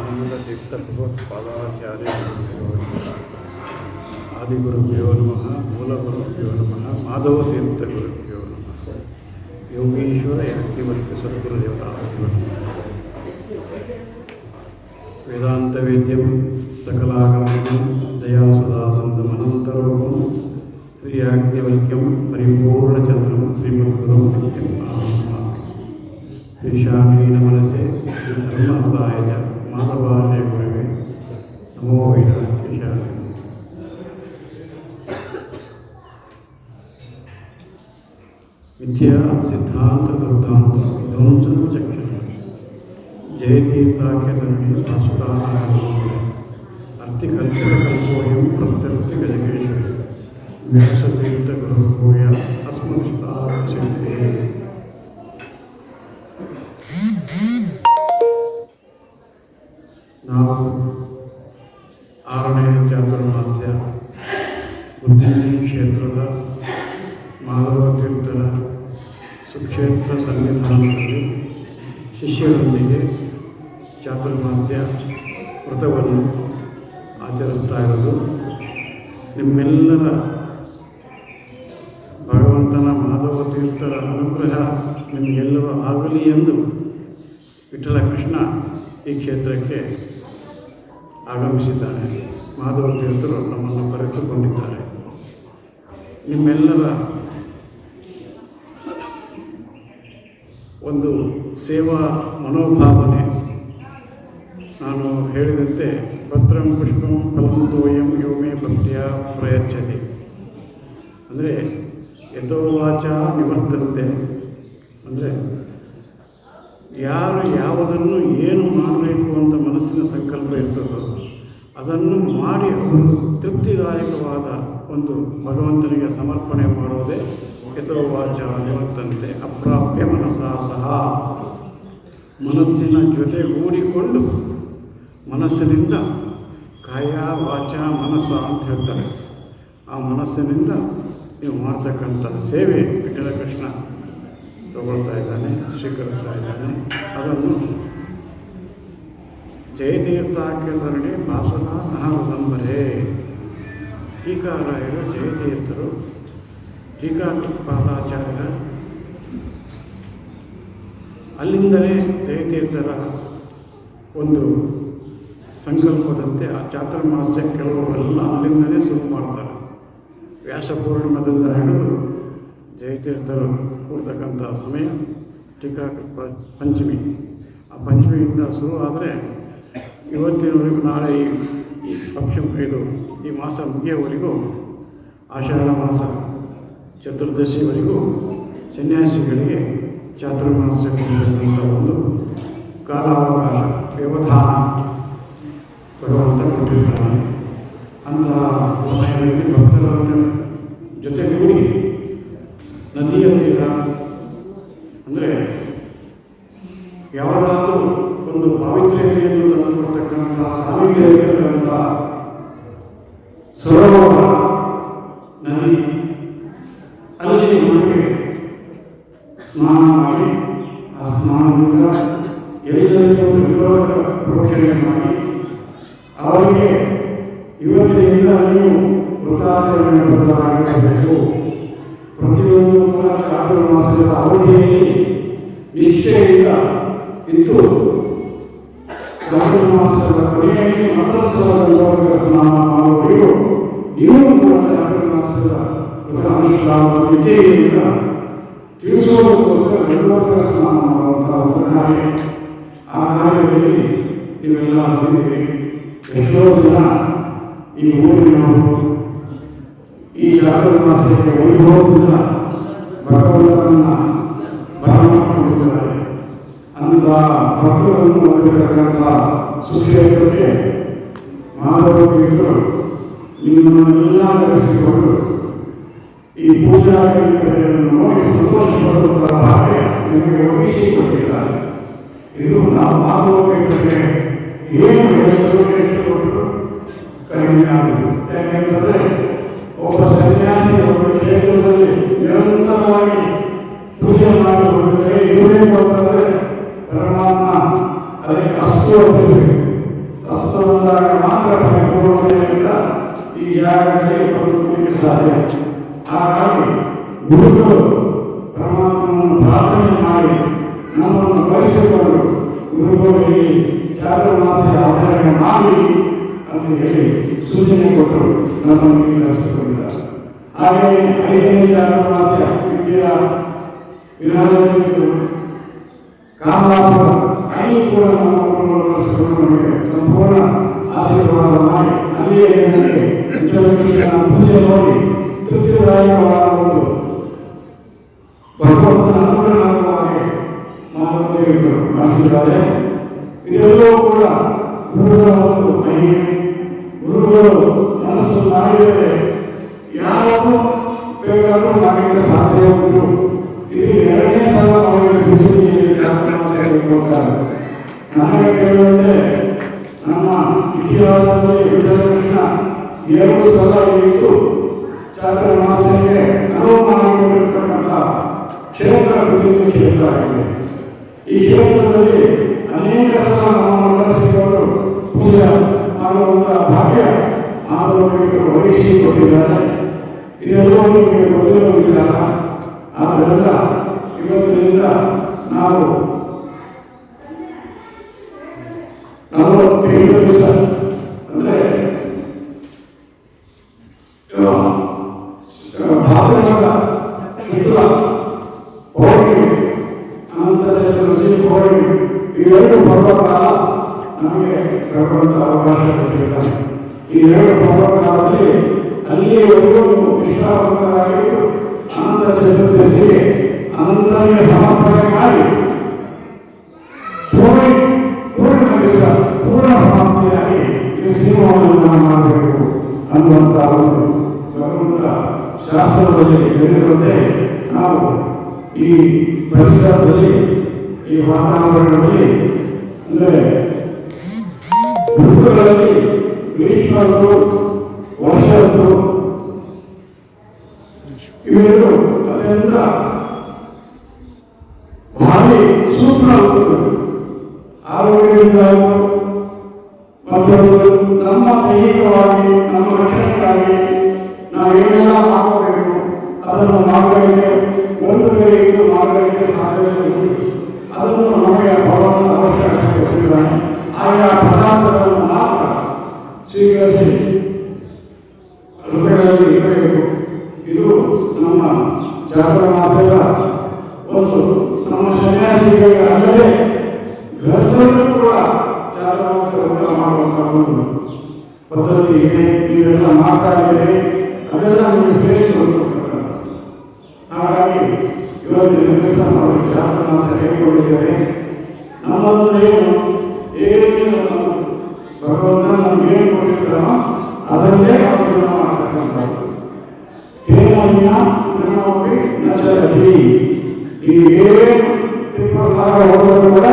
ಆನಂದತೀರ್ಥ ಭಗವತ್ಪಾದಾಚಾರ್ಯ ಆದಿಗುರುಭ್ಯೋ ನಮಃ ಮೂಲಗುರುಭ್ಯೋ ನಮಃ ಮಾಧವತೀರ್ಥ ಗುರುಭ್ಯೋ ನಮಃ ಯೋಗೀಶ್ವರ ಯಾಜ್ಞವಲ್ಕ್ಯ ಸದ್ಗುರುದೇವರ ವೇದಾಂತ ವೇದ್ಯಂ ಸಕಲಾಗಮನಂ ದಯಾಸುಧಾಸಂದಮನಂತರೋಗಂ ಶ್ರೀ ಯಾಜ್ಞವಲ್ಕ್ಯಂ ಪರಿಪೂರ್ಣಚಂದ್ರಂ ಶ್ರೀಮದ್ಗುರುಂ ನಿತ್ಯಂ ಶ್ರೀಶಾಮೀನ ಮನಸೆ ಶ್ರೀ ಧರ್ಮಹೃದಾಯ ಮಾಧವಾರ್ಯ ಗುರುವೆ ನಮೋ ವೈರಾಗ್ಯಶಾಮಿ. ವಿದ್ಯಾ ಸಿದ್ಧಾಂತ ದುರ್ದಾಂತ ಧ್ವಂಸನ ಚಕ್ಷಣ ಜಯತೀರ್ಥಾಖ್ಯತರಣಿ ಭಾಸುರಾಯ ಅರ್ಥಿಕಲ್ಪೋಯಂ ಪ್ರತ್ಯರ್ಥಿ ಗಜಗೇಶ್ವರಿ ವ್ಯಾಸತೀರ್ಥ ಗುರುಭೂಯ ಅಸ್ಮತ್ಸಿದ್ಧೇ. ನಾವು 6ನೇ ಚಾತುರ್ಮಾಸ್ಯ ಬುದ್ಧಿನಿ ಕ್ಷೇತ್ರದ ಮಾಧವ ತೀರ್ಥರ ಸುಕ್ಷೇತ್ರ ಸನ್ನಿಧಾನದಲ್ಲಿ ಶಿಷ್ಯರೊಂದಿಗೆ ಚಾತುರ್ಮಾಸ್ಯ ವ್ರತವನ್ನು ಆಚರಿಸ್ತಾ ಇರೋದು. ನಿಮ್ಮೆಲ್ಲರ ಭಗವಂತನ ಮಾಧವ ತೀರ್ಥರ ಅನುಗ್ರಹ ನಿಮಗೆಲ್ಲರೂ ಆಗಲಿ ಎಂದು ವಿಠಲ ಕೃಷ್ಣ ಈ ಕ್ಷೇತ್ರಕ್ಕೆ ಆಗಮಿಸಿದ್ದಾನೆ. ಮಾಧವ ತೀರ್ಥರು ನಮ್ಮನ್ನು ಕರೆಸಿಕೊಂಡಿದ್ದಾರೆ. ನಿಮ್ಮೆಲ್ಲರ ಒಂದು ಸೇವಾ ಮನೋಭಾವನೆ, ನಾನು ಹೇಳಿದಂತೆ ಪತ್ರಂ ಪುಷ್ಪಂ ಫಲಂ ತೋಯಂ ಯೋಮೇ ಭಕ್ತಿಯ ಪ್ರಯಚ್ಛತಿ, ಅಂದರೆ ಯಥೋವಾಚ ನಿವರ್ತಂತೆ, ಅಂದರೆ ಯಾರು ಯಾವುದನ್ನು ಏನು ಮಾಡಬೇಕು ಅಂತ ಮನಸ್ಸಿನ ಸಂಕಲ್ಪ ಇರ್ತದೋ ಅದನ್ನು ಮಾಡಿ ಅವರು ತೃಪ್ತಿದಾಯಕವಾದ ಒಂದು ಭಗವಂತನಿಗೆ ಸಮರ್ಪಣೆ ಮಾಡೋದೇ ಯಥೋವಾಚ ನಿವರ್ತಂತೆ. ಅಪ್ರಾಪ್ಯ ಮನಸ್ಸಾ ಸಹ, ಮನಸ್ಸಿನ ಜೊತೆಗೂಡಿಕೊಂಡು ಮನಸ್ಸಿನಿಂದ ಕಾಯ ವಾಚ ಮನಸ್ಸ ಅಂತ ಹೇಳ್ತಾರೆ. ಆ ಮನಸ್ಸಿನಿಂದ ನೀವು ಮಾಡ್ತಕ್ಕಂಥ ಸೇವೆ ವಿಠಲ ಕೃಷ್ಣ ತಗೊಳ್ತಾ ಇದ್ದಾನೆ, ಸ್ವೀಕರಿಸ್ತಾ ಇದ್ದಾನೆ. ಅದನ್ನು ಜಯತೀರ್ಥಾಖ್ಯಧರಣಿ ಭಾಸನ ನಹೃದಂಬರೇ. ಟೀಕಾರಾಯರು ಜಯತೀರ್ಥರು ಟೀಕಾಪಾದಾಚಾರ್ಯರ ಅಲ್ಲಿಂದಲೇ ಜಯತೀರ್ಥರ ಒಂದು ಸಂಕಲ್ಪದಂತೆ ಆ ಚಾತುರ್ಮಾಸ್ಯ ಕೆಲವರೆಲ್ಲ ಅಲ್ಲಿಂದಲೇ ಶುರು ಮಾಡ್ತಾರೆ. ವ್ಯಾಸಪೂರ್ಣಿಮದಿಂದ ಹಿಡಿದು ಜಯತೀರ್ಥರು ಕೂಡ್ತಕ್ಕಂಥ ಸಮಯ ಟೀಕಾ ಪಂಚಮಿ. ಆ ಪಂಚಮಿಯಿಂದ ಶುರು ಆದರೆ ಇವತ್ತಿನವರೆಗೂ, ನಾಳೆ ಈ ಪಕ್ಷ ಈ ಮಾಸ ಮುಗಿಯೋವರೆಗೂ, ಆಷಾಢ ಮಾಸ ಚತುರ್ದಶಿವರೆಗೂ ಸನ್ಯಾಸಿಗಳಿಗೆ ಚಾತುರ್ಮಾಸ್ಯ ಕೊಡ್ತಕ್ಕಂಥ ಒಂದು ಕಾಲಾವಕಾಶ, ವ್ಯವಧಾನ ಭಗವಂತ ಕೊಟ್ಟಿರ್ತಾನೆ. ಅಂತಹ ಸಮಯದಲ್ಲಿ ಭಕ್ತರನ್ನು ಜೊತೆಗೂಡಿ ನದಿಯ ತೀರ, ಅಂದರೆ ಯಾವುದಾದ್ರೂ ಒಂದು ಪಾವಿತ್ರ್ಯತೆಯನ್ನು ತಂದುಕೊಡ್ತಕ್ಕಂಥ ಸಾನ್ನಿಧ್ಯ ಸರೋವರ ನದಿ, ಅಲ್ಲಿ ನಮಗೆ ಸ್ನಾನ ಮಾಡಿ ಆ ಸ್ನಾನದಿಂದ ಎಲ್ಲರಿಗೂ ತ್ರಿಲೋಕ ಪ್ರೋಕ್ಷಣೆ ಮಾಡಿ ಅವರಿಗೆ ಇವತ್ತಿನಿಂದ ನೀವು ವೃತಾಚರಣೆ ಬದ್ಧರಾಗಿರಬೇಕು. ಪ್ರತಿಯೊಂದು ಕೂಡ ಚಾತುರ್ಮಾಸ್ಯದ ಅವಧಿಯಲ್ಲಿ ನಿಷ್ಠೆಯಿಂದ ಇದ್ದು ಚಾತುರ್ಮಾಸದ ಕೊನೆಯಲ್ಲಿ ಮತೋತ್ಸವದ ಸ್ನಾನ ಮಾಡುವವರೆಗೂ ನೀವು ಕೂಡ ಚಾತುರ್ಮಾಸದ ವ್ರತಾನುಷ್ಠಾನದ ವಿದ್ಯೆಯಿಂದ ತಿಳಿಸುವುದಕ್ಕೋಸ್ಕರ ನಿರ್ಲೋಕ ಸ್ನಾನ ಮಾಡುವಂತಹ ಒಂದು ಕಾರ್ಯ. ಆ ಕಾರ್ಯದಲ್ಲಿ ನೀವೆಲ್ಲ ಬಂದಿದ್ದೀರಿ. ಎಷ್ಟೋ ಜನ ಈ ಊರಿನವರು ಈ ಚಾತುರ್ಮಾಸಕ್ಕೆ ವೈಭವದಿಂದ ಭಗವಂತನನ್ನು ಬರಮಾಡಿಕೊಂಡಿದ್ದಾರೆ. ಅಂಥ ಭಕ್ತರನ್ನು ಹೊಂದಿರತಕ್ಕಂಥ ಸುಕ್ಷೇತ್ರಕ್ಕೆ ಮಾಧವ ತೀರ್ಥರು ನಿಮ್ಮನ್ನೆಲ್ಲ ನಡೆಸಿಕೊಂಡು ಈ ಪೂಜಾ ಕೈಂಕರ್ಯವನ್ನು ನೋಡಿ ಸಂತೋಷಪಡುವಂತಹ ಭಾಗ್ಯ ನಿಮಗೆ ಒದಗಿಸಿಕೊಟ್ಟಿದ್ದಾರೆ. ಇದು ನಾವು ಮಾಧವ ತೀರ್ಥರಿಗೆ ಏನು ಹೇಳಿಕೊಟ್ಟರು ಕಡಿಮೆ ಆಗಿದೆ. ಯಾಕೆಂದರೆ ಒಬ್ಬ ಸನ್ಯಾಸಿ ಒಬ್ಬ ಕ್ಷೇತ್ರದಲ್ಲಿ ನಿರಂತರವಾಗಿ ಪೂಜೆ ಮಾಡಿಕೊಂಡ್ರೆ ಇವರೇ ಕೊಡ್ತಾರೆ ಪರಮಾತ್ಮ ಅದಕ್ಕೆ ಅಷ್ಟು ಇದ್ದಾಗ ಮಾತ್ರ ಪರಿಪೂರ್ಣತೆಯಿಂದ ಈ ಜಾಗದಲ್ಲಿ ಬದುಕಲಿಕ್ಕೆ ಸಾಧ್ಯ. ಹಾಗಾಗಿ ಗುರುಗಳು ಪರಮಾತ್ಮನನ್ನು ಪ್ರಾರ್ಥನೆ ಮಾಡಿ ನಮ್ಮನ್ನು ಕಳಿಸಿಕೊಂಡು ಗುರುಗಳಿಗೆ ಚಾತುರ್ಮಾಸ ಆಚರಣೆ ಮಾಡಿ ಅಂತ ಹೇಳಿ ಸೂಚನೆ ಕೊಟ್ಟು ನಮ್ಮನ್ನು ಕಳಿಸಿಕೊಂಡಿದ್ದಾರೆ. ಹಾಗೆಯೇ 5ನೇ ಚಾತುರ್ಮಾಸ ವಿದ್ಯೆಯ ವಿರಾಜನಿತ್ತು ಕಾಮಲಾಪುರ ಅಲ್ಲಿ ಕೂಡ ನಮ್ಮ ಗುರುಗಳು ಸಂಪೂರ್ಣ ಆಶೀರ್ವಾದ ಮಾಡಿ ಅಲ್ಲಿಯೇ ಪೂಜೆ ನೋಡಿ ತೃಪ್ತಿದಾಯಕವಾದ ಒಂದು ಭಗವಂತನ ಅನುಗ್ರಹ ಆಗುವ ಹಾಗೆ ಮಾತುಕತೆಗಳು ಮಾಡಿಸಿದ್ದಾರೆ. ಇದೆಲ್ಲವೂ ಕೂಡ ಗುರುಗಳ ಒಂದು ಮಹಿಮೆ. ಗುರುಗಳು ಮನಸ್ಸು ಮಾಡಿದರೆ ಯಾವುದು ಬೇಕಾದರೂ ಮಾಡಲಿಕ್ಕೆ ಸಾಧ್ಯ ಉಂಟು. ಇದು 2ನೇ ಸಲ ಅವರಿಗೆ ಬಿಜೆಪಿಯಲ್ಲಿ ಕೊಡ್ತಾರೆ. ನನಗೆ ಕೇಳುವಂತೆ ನಮ್ಮ ಇತಿಹಾಸದಲ್ಲಿ ವಿಠಲಕೃಷ್ಣ 2 ಸಲ ಇತ್ತು ಚಾತುರ್ಮಾಸಕ್ಕೆ ಅನುವು ಮಾಡಿಕೊಂಡಿರ್ತಕ್ಕಂಥ ಕ್ಷೇತ್ರ ಪ್ರತಿನಿಧಿ ಕ್ಷೇತ್ರ ಆಗಿದೆ. ಈ ಕ್ಷೇತ್ರದಲ್ಲಿ ಅನೇಕ ಸಲ ನಮ್ಮ ಕಳಿಸಿಕೊಂಡು ಪೂಜೆ ಮಾಡುವಂತಹ ಭಾಗ್ಯ ಆರೋಗ್ಯಗಳು ಒದಗಿಸಿಕೊಟ್ಟಿದ್ದಾರೆ. ಇದೆಲ್ಲವೂ ನಿಮಗೆ ಗೊತ್ತಿರುವ ವಿಚಾರ. ಆದ್ದರಿಂದ ಇವತ್ತಿನಿಂದ ನಾವು 45 ದಿವಸ ಅಂದರೆ ಭಾದ್ರಪದ ಶುಕ್ಲ ಪೌರ್ಣಿಮೆ ಅನಂತರ ಚತುರ್ದಶಿ ಪೌರ್ಣಿಮೆ ಇವೆರಡು ಪರ್ವಕಾಲ ನಮಗೆ ಭಗವಂತ ಅವಕಾಶ ಕೊಟ್ಟಿರ್ತಾನೆ. ಈ 2 ಪರ್ವಕಾಲದಲ್ಲಿ ಅಲ್ಲಿಯವರೆಗೂ ನೀವು ನಿಷ್ಠಾವಂತರಾಗಿದ್ದು ಅನಂತ ಚತುರ್ದಶಿಗೆ ಅನಂತನಿಗೆ ಸಮರ್ಪಣೆ ಮಾಡಿ ಪೂರ್ಣ ಸಮಾಪ್ತಿಯಾಗಿ ನೀವು ಸಿಂಹವನ್ನು ಮಾಡಬೇಕು ಅನ್ನುವಂಥ ಒಂದು ಭಗವಂತ ಶಾಸ್ತ್ರದಲ್ಲಿ ಹೇಳಿರುವಂತೆ ನಾವು ಈ ಪರಿಸರದಲ್ಲಿ ಈ ವಾತಾವರಣದಲ್ಲಿ ಅಂದರೆ ಋತುಗಳಲ್ಲಿ ಗ್ರೀಷ್ಮ ಋತು, ವರ್ಷ ಋತು ಇವೆರಡು ಅತ್ಯಂತ ಭಾರಿ ಸೂಕ್ಷ್ಮ ಋತುಗಳು. ಆರೋಗ್ಯದಿಂದ ಮತ್ತು ನಮ್ಮ ದೈಹಿಕವಾಗಿ ನಮ್ಮ ರಕ್ಷಣೆಗಾಗಿ ನಾವೇನೆಲ್ಲ ಮಾಡಬೇಕು ಅದನ್ನು ಮಾಡಲಿಕ್ಕೆ ಒಂದು ಕಡೆ ಇದ್ದು ಮಾಡಲಿಕ್ಕೆ ಸಾಧ್ಯತೆ ಉಂಟು. ಅದನ್ನು ನಮಗೆ ಭಗವಂತ ಅವಶ್ಯಕತೆ ಕೊಟ್ಟಿದ್ದಾನೆ. ಆಯಾ ಪದಾರ್ಥಗಳನ್ನು ಮಾತ್ರ ಸ್ವೀಕರಿಸಿ ಹೃದಯದಲ್ಲಿ ಇರಬೇಕು. ಇದು ನಮ್ಮ ಚಾತುರ್ಮಾಸದ ಒಂದು ನಮ್ಮ ಸನ್ಯಾಸಿಗಳಿಗೆ ಅಲ್ಲದೆ ಗೃಹಸ್ಥರಿಗೂ ಕೂಡ ಚಾತುರ್ಮಾಸ ವ್ರತ ಮಾಡುವಂತಹ ಒಂದು ಪದ್ಧತಿ ಇದೆ. ನೀವೆಲ್ಲ ಮಾಡ್ತಾ ಇದ್ದೀರಿ, ಅದೆಲ್ಲ ನಿಮಗೆ ಶ್ರೇಷ್ಠ ಕೊಟ್ಟಿರ್ತಕ್ಕಂಥ. ಹಾಗಾಗಿ ಇವತ್ತಿನ ದಿವಸ ನಾವು ಚಾತುರ್ಮಾಸ ಕೈಗೊಂಡಿದ್ದೇವೆ. ನಮ್ಮದೇನು ಏನೇನು ಭಗವಂತ ನಮ್ಗೆ ಏನು ಕೊಟ್ಟಿದ್ದಾನೋ ಅದನ್ನೇ ನಾವು ಜೀವನ ಮಾಡ್ತಕ್ಕಂಥದ್ದು. ಕೇವಲ ನಮ್ಮೊಬ್ಬಿ ನಚರತಿ ಈ ಏನು ತಿಪ್ಪಲಾಗ ಹೋಗೋದು ಕೂಡ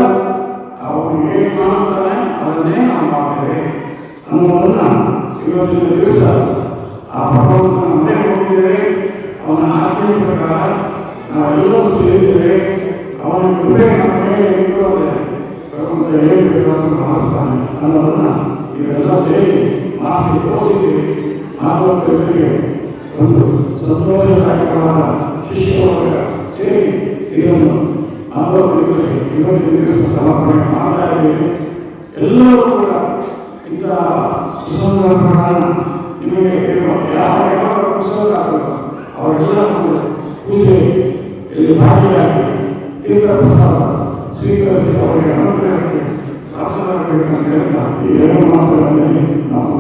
ಅವನು ಏನು ಮಾಡ್ತಾನೆ ಅದನ್ನೇ ನಾವು ಮಾಡ್ತೇವೆ ಅನ್ನೋದನ್ನ ಇವತ್ತಿನ ದಿವಸ ಆ ಭಗವಂತನ ಮನೆ ಹೋಗಿದ್ದೇವೆ. ಅವನ ಆಜ್ಞೆ ಪ್ರಕಾರ ನಾವೆಲ್ಲರೂ ಸೇರಿದ್ದೇವೆ. ಅವನ ಕೃಪೆ ನಮ್ಮ ಮೇಲೆ ಇರುತ್ತದೆ. ಭಗವಂತ ಏನು ಬೇಕಾದ್ರೂ ಮಾಡಿಸ್ತಾನೆ ಅನ್ನೋದನ್ನ ಇವೆಲ್ಲ ಸೇರಿ ಮಾಡಿಸಿ ತೋರಿಸಿದ್ದೀವಿ. ಮಾನವರಿಗೆ ಒಂದು ಸಂತೋಷದಾಯಕವಾದ ಶಿಷ್ಯವರ್ಗ ಸೇರಿ ಇದನ್ನು ಮಾನವರಿಗೆ ಇವತ್ತಿನ ದಿವಸ ಸಮರ್ಪಣೆ ಮಾಡ್ತಾ ಇದ್ದೀವಿ. ಎಲ್ಲರೂ ಕೂಡ ಇಂತಹ ಸುಸಂದರ ಪ್ರಮಾಣ ನಿಮಗೆ ಯಾವ ಪುಸ್ತಕ ಅವರೆಲ್ಲ ಪೂಜೆ ಇಲ್ಲಿ ಭಾಗಿಯಾಗಿ ತೀರ್ಥ ಪ್ರಸಾದ ಸ್ವೀಕರಿಸಿ ಅವರಿಗೆ ಅನುಗ್ರಹಕ್ಕೆ ಪ್ರಾರ್ಥನೆ ಮಾಡಬೇಕಂತ ಹೇಳ್ತಾ ಈ 2 ಮಾತುಗಳಲ್ಲಿ ನಾವು